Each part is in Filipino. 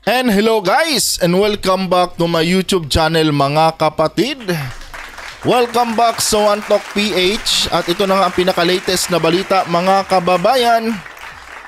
And hello guys, and welcome back to my YouTube channel mga kapatid. Welcome back sa One Talk PH. At ito na nga ang pinaka-latest na balita mga kababayan.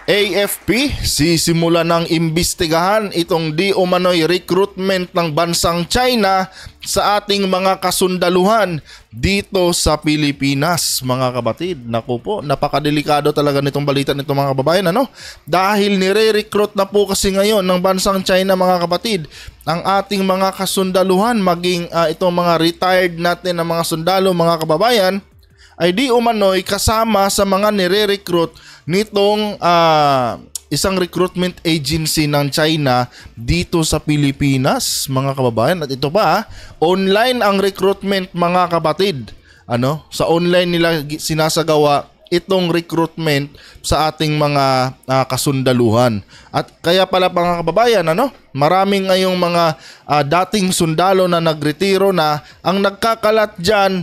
AFP sisimula ng imbestigahan itong di umano'y recruitment ng bansang China sa ating mga kasundaluhan dito sa Pilipinas mga kapatid. Naku po, napakadelikado talaga nitong balita nito mga kababayan, ano? Dahil nire-recruit na po kasi ngayon ng bansang China mga kapatid ang ating mga kasundaluhan, maging itong mga retired natin na mga sundalo mga kababayan ay di umano'y kasama sa mga nire-recruit nitong isang recruitment agency ng China dito sa Pilipinas mga kababayan. At ito pa, online ang recruitment mga kapatid. Sa online nila sinasagawa itong recruitment sa ating mga kasundaluhan. At kaya pala mga kababayan, maraming ngayong mga dating sundalo na nagretiro na ang nagkakalat dyan,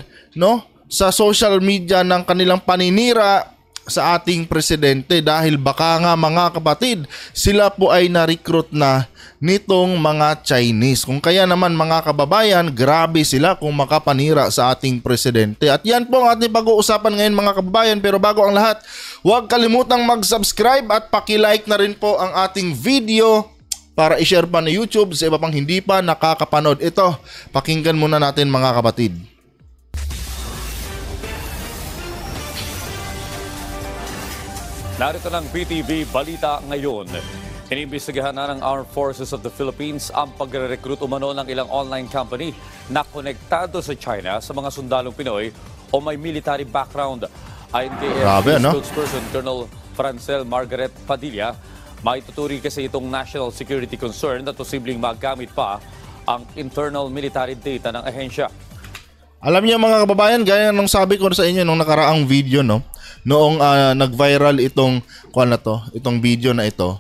sa social media ng kanilang paninira sa ating presidente dahil baka nga mga kapatid sila po ay na-recruit na nitong mga Chinese. Kung kaya naman mga kababayan, grabe sila kung makapanira sa ating presidente. At yan po ang ating pag-uusapan ngayon mga kababayan. Pero bago ang lahat, huwag kalimutang mag-subscribe at paki-like na rin po ang ating video para i-share pa na YouTube sa iba pang hindi pa nakakapanood. Ito, pakinggan muna natin mga kapatid. Narito ng PTV Balita ngayon. Inimbestigahan na ng Armed Forces of the Philippines ang pagre-recruit umano ng ilang online company na konektado sa China sa mga sundalong Pinoy o may military background. Ayon kay spokesperson Colonel Francel Margaret Padilla, maituturi kasi itong national security concern na posibleng magamit pa ang internal military data ng ahensya. Alam niyo mga kababayan, gaya nung sabi ko sa inyo nung nakaraang video, noong nag-viral itong video na ito.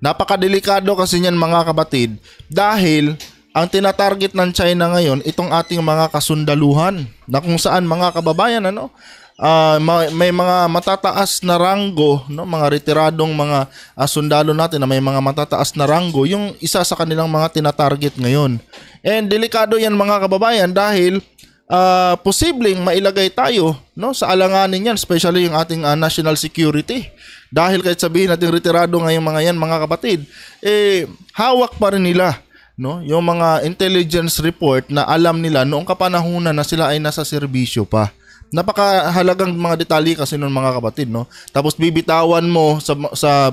Napakadelikado kasi niyan mga kapatid dahil ang tinatarget ng China ngayon itong ating mga kasundaluhan na kung saan mga kababayan may mga matataas na ranggo, mga retiradong mga sundalo natin na may mga matataas na ranggo, yung isa sa kanilang mga tinatarget ngayon. And delikado yan mga kababayan dahil posibleng mailagay tayo sa alanganin yan, especially yung ating national security. Dahil kahit sabihin natin retirado ngayong mga yan mga kapatid, hawak pa rin nila yung mga intelligence report na alam nila noong kapanahunan na sila ay nasa serbisyo pa. Napakahalagang mga detalye kasi nun mga kapatid, Tapos bibitawan mo sa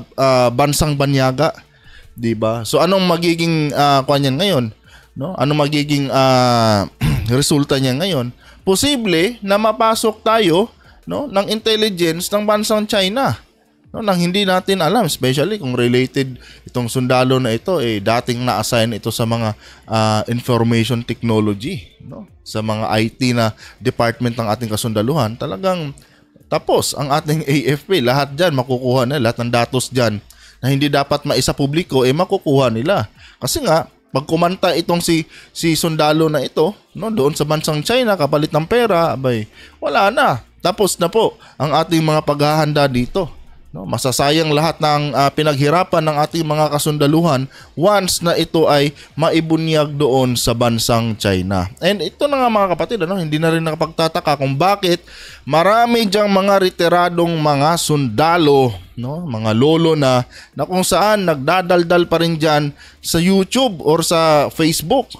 bansang banyaga, 'di ba? So anong magiging kanyan ngayon? Ano magiging resulta niya ngayon? Posible na mapasok tayo ng intelligence ng bansang China nang hindi natin alam, especially kung related itong sundalo na ito dating na-assign ito sa mga information technology, sa mga IT na department ng ating kasundaluhan. Talagang tapos ang ating AFP, lahat dyan makukuha na, lahat ng datos dyan na hindi dapat maisa publiko makukuha nila. Kasi nga pag kumanta itong si sundalo na ito, doon sa bansang China, kapalit ng pera, wala na. Tapos na po ang ating mga paghahanda dito. Masasayang lahat ng pinaghirapan ng ating mga kasundaluhan once na ito ay maibunyag doon sa bansang China. And ito na nga mga kapatid, hindi na rin nakapagtataka kung bakit marami diyang mga retiradong mga sundalo, mga lolo na kung saan nagdadaldal pa rin dyan sa YouTube or sa Facebook.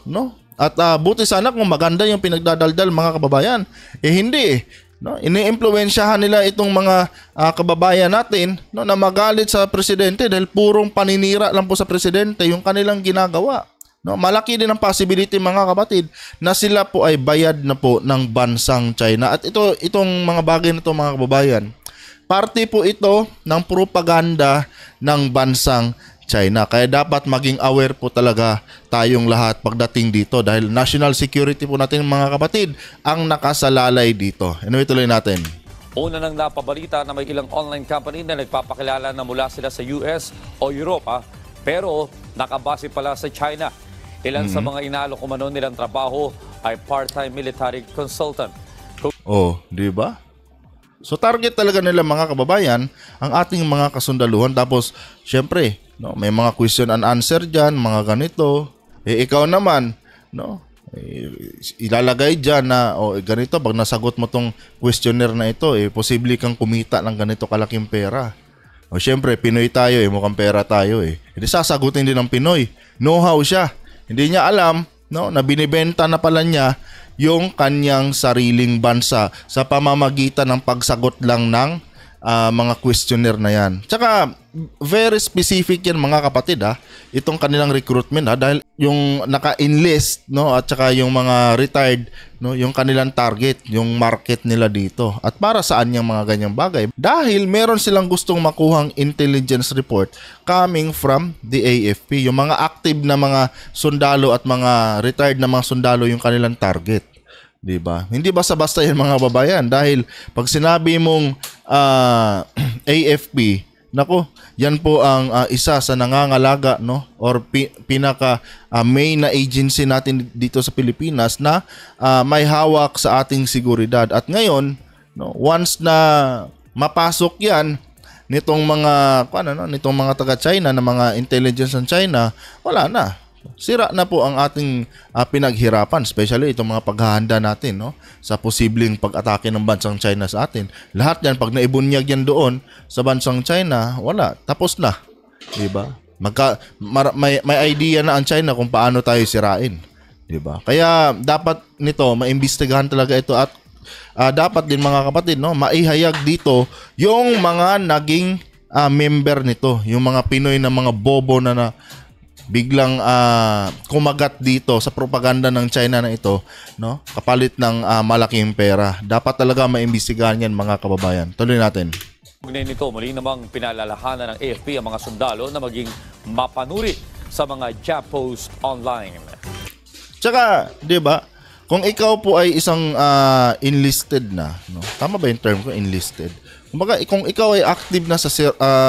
At buti sana kung maganda yung pinagdadaldal mga kababayan. Hindi ini-impluwensyahan nila itong mga kababayan natin na magalit sa presidente dahil purong paninira lang po sa presidente yung kanilang ginagawa. Malaki din ang possibility mga kapatid na sila po ay bayad na po ng bansang China. At itong mga bagay na ito mga kababayan, parte po ito ng propaganda ng bansang China. Kaya dapat maging aware po talaga tayong lahat pagdating dito dahil national security po natin mga kapatid ang nakasalalay dito. Anyway, tuloy natin. Una nang napabalita na may ilang online company na nagpapakilala na mula sila sa US o Europa pero nakabase pala sa China. Ilan sa mga inalok umano nilang trabaho ay part-time military consultant. Di ba? So target talaga nila mga kababayan ang ating mga kasundaluhan. Tapos syempre no? May mga question and answer diyan, mga ganito. Ikaw naman, no? Ilalagay diyan na ganito, pag nasagot mo tong questionnaire na ito, posible kang kumita ng ganito kalaking pera. O syempre, Pinoy tayo, mukhang pera tayo Hindi sasagutin din ng Pinoy. Know-how siya. Hindi niya alam, no, na binibenta na pala niya yung kanyang sariling bansa sa pamamagitan ng pagsagot lang ng mga questionnaire na yan. Tsaka very specific yan mga kapatid itong kanilang recruitment dahil yung naka-enlist, no, at tsaka yung mga retired, no, yung kanilang target, yung market nila dito. At para saan yung mga ganyang bagay? Dahil meron silang gustong makuhang intelligence report coming from the AFP. Yung mga active na mga sundalo at mga retired na mga sundalo yung kanilang target. Diba? Hindi basta-basta yan mga babayan dahil pag sinabi mong AFP, nako, yan po ang isa sa nangangalaga, no, or pinaka main na agency natin dito sa Pilipinas na may hawak sa ating seguridad. At ngayon, no, once na mapasok yan nitong mga taga-China na mga intelligence ng China, wala na. Sira na po ang ating pinaghirapan, especially itong mga paghahanda natin, no, sa posibleng pag-atake ng bansang China sa atin. Lahat yan, pag naibunyag yan doon sa bansang China, wala, tapos na. Diba? May idea na ang China kung paano tayo sirain. Diba? Kaya dapat nito, maimbestigahan talaga ito at dapat din mga kapatid, no, maihayag dito yung mga naging member nito, yung mga Pinoy na mga bobo na biglang kumagat dito sa propaganda ng China na ito, no, kapalit ng malaking pera. Dapat talaga maimbestigahan yan mga kababayan. Tuloy natin. Ngayon nito, muli namang pinalalahanan ng AFP ang mga sundalo na maging mapanuri sa mga job post online. Tsaka, di ba, kung ikaw po ay isang enlisted na, no, tama ba yung term ko, enlisted? Kumbaga, kung ikaw ay active na sa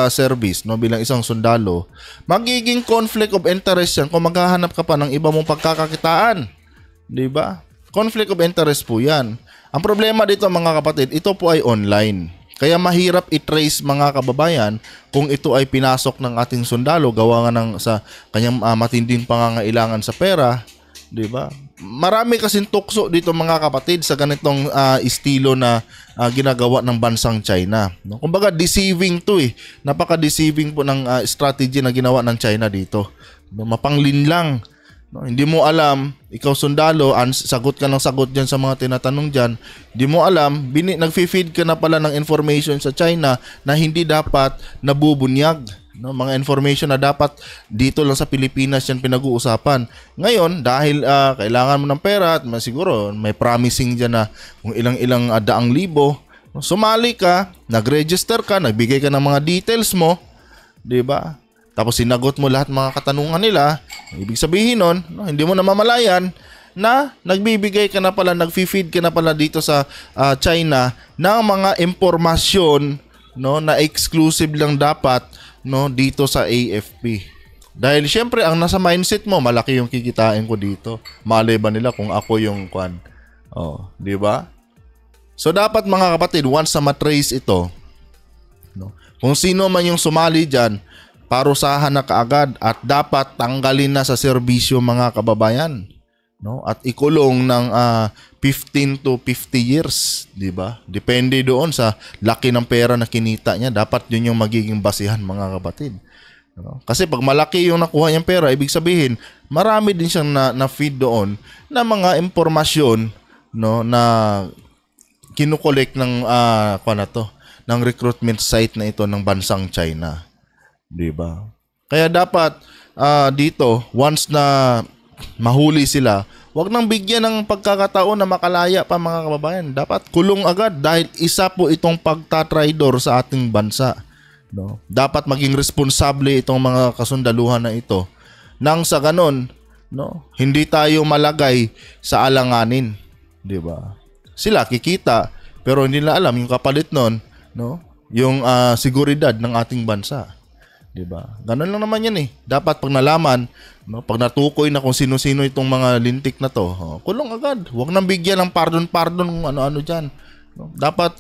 service, no, bilang isang sundalo, magiging conflict of interest yan kung maghahanap ka pa ng iba mong pagkakakitaan. Di ba? Conflict of interest po yan. Ang problema dito mga kapatid, ito po ay online. Kaya mahirap i-trace mga kababayan kung ito ay pinasok ng ating sundalo, gawa nga sa kanyang matinding pangangailangan sa pera. Diba? Marami kasing tukso dito mga kapatid sa ganitong estilo na ginagawa ng bansang China. No? Kumbaga deceiving to Napaka-deceiving po ng strategy na ginawa ng China dito. No? Mapanglin lang. No? Hindi mo alam, ikaw sundalo, sagot ka ng sagot dyan sa mga tinatanong dyan. Hindi mo alam, nag-feed ka na pala ng information sa China na hindi dapat nabubunyag. No, mga information na dapat dito lang sa Pilipinas yan pinag-uusapan. Ngayon, dahil kailangan mo ng pera at siguro may promising dyan na kung ilang-ilang daang libo, no, sumali ka, nag-register ka, nagbigay ka ng mga details mo, di ba? Tapos sinagot mo lahat mga katanungan nila. Ibig sabihin nun, no, hindi mo namamalayan na nagbibigay ka na pala, nag-feed ka na pala dito sa China ng mga impormasyon, no, na exclusive lang dapat, no, dito sa AFP. Dahil syempre ang nasa mindset mo, malaki yung kikitain ko dito. Malay ba nila kung ako yung kwan? Di ba? So dapat mga kapatid, once na matrace ito, no, kung sino man yung sumali diyan, parusahan na kaagad at dapat tanggalin na sa serbisyo mga kababayan. No, at ikulong ng 15 to 50 years, di ba? Depende doon sa laki ng pera na kinita niya. Dapat yun yung magiging basihan mga kapatid. No? Kasi pag malaki yung nakuha niyang pera, ibig sabihin, marami din siyang na-feed doon na mga impormasyon, no, na kinukolek ng ng recruitment site na ito ng bansang China. Di ba? Kaya dapat dito, once na mahuli sila, wag nang bigyan ng pagkakataon na makalaya pa mga kababayan. Dapat kulong agad dahil isa po itong pagtatraidor sa ating bansa. No? Dapat maging responsable itong mga kasundaluhan na ito. Nang sa ganon, no, hindi tayo malagay sa alanganin. Di ba? Sila kikita, pero hindi nila alam yung kapalit nun, no, yung seguridad ng ating bansa. Diba? Ganun lang naman yan Dapat pag nalaman, no, pag natukoy na kung sino-sino itong mga lintik na to, kulong agad. Huwag nang bigyan ng pardon kung ano-ano dyan. No? Dapat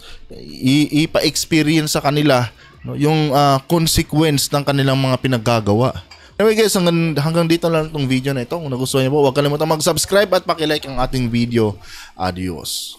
ipa-experience sa kanila no, yung consequence ng kanilang mga pinaggagawa. Anyway guys, hanggang dito lang itong video na ito. Kung nagustuhan niyo po, huwag kalimutan mag-subscribe at paki-like ang ating video. Adios.